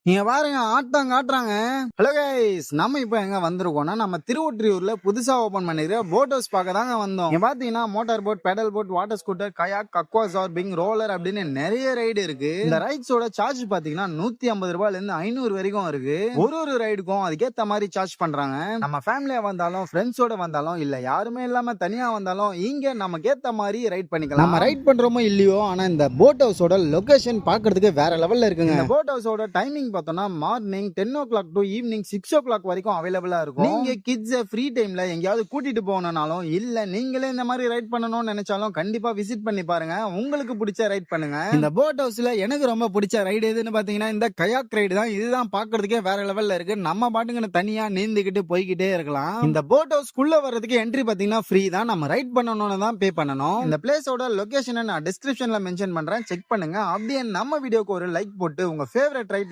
நீங்க பாருங்க ஆட்டம் காட்டுறாங்க. ஹலோ கைஸ், நம்ம இப்போ எங்க வந்திருக்கோம்னா நம்ம திருவொற்றியூர்ல புதுசா ஓபன் பண்ணிருக்க போட் ஹவுஸ் பார்க்க தாங்க வந்தோம். இங்க பாத்தீங்கன்னா motor boat, pedal boat, water scooter, kayak, aqua zorbing, roller அப்படின்னு நிறைய ரைடு இருக்கு. இந்த ரைட்ஸோட சார்ஜ் பாத்தீங்கன்னா 150 ரூபாயில இருந்து 500 வரைக்கும் இருக்கு. ஒரு ரைடுக்கும் அதுக்கேத்த மாதிரி சார்ஜ் பண்றாங்க. நம்ம ஃபேமிலியா வந்தாலும் ஃப்ரெண்ட்ஸோட வந்தாலும் இல்ல யாருமே இல்லாம தனியா வந்தாலும் இங்க நமக்கு ஏத்த மாதிரி ரைட் பண்ணிக்கலாம். நம்ம ரைட் பண்றோமோ இல்லையோ, ஆனா இந்த போட் ஹவுஸோட லொகேஷன் பாக்குறதுக்கு வேற லெவல்ல இருக்குங்க. இந்த போட் ஹவுஸோட டைமிங் பார்த்தோம்னா morning 10 o'clock to evening 6 o'clock வரைக்கும் அவைலபிளா இருக்கும். நீங்க கிட்ஸை ஃப்ரீ டைம்ல எங்கேயாவது கூட்டிட்டு போகணும்னாலும் இல்ல நீங்களே இந்த மாதிரி ரைட் பண்ணணும்னு நினைச்சாலும் கண்டிப்பா விசிட் பண்ணி பாருங்க. உங்களுக்கு பிடிச்ச ரைட் பண்ணுங்க. இந்த போட் ஹவுஸ்ல எனக்கு ரொம்ப பிடிச்ச ரைடு எதுன்னு பாத்தீங்கன்னா இந்த கயாக் ரைடு தான். இதுதான் பாக்குறதுக்கே வேற லெவல்ல இருக்கு. நம்ம பாட்டுங்க தனியா நீந்திக்கிட்டு போய்கிட்டே இருக்கலாம். இந்த போட் ஹவுஸ்க்குள்ள வர்றதுக்கு என்ட்ரி பாத்தீங்கன்னா ஃப்ரீ தான். நம்ம ரைட் பண்ணணும்னு தான் பே பண்ணணும். இந்த பிளேஸோட லொகேஷனை நான் டிஸ்கிரிப்ஷன்ல மென்ஷன் பண்றேன், செக் பண்ணுங்க. அப்படியே நம்ம வீடியோக்கு ஒரு லைக் போட்டு உங்க ஃபேவரட் ரைட்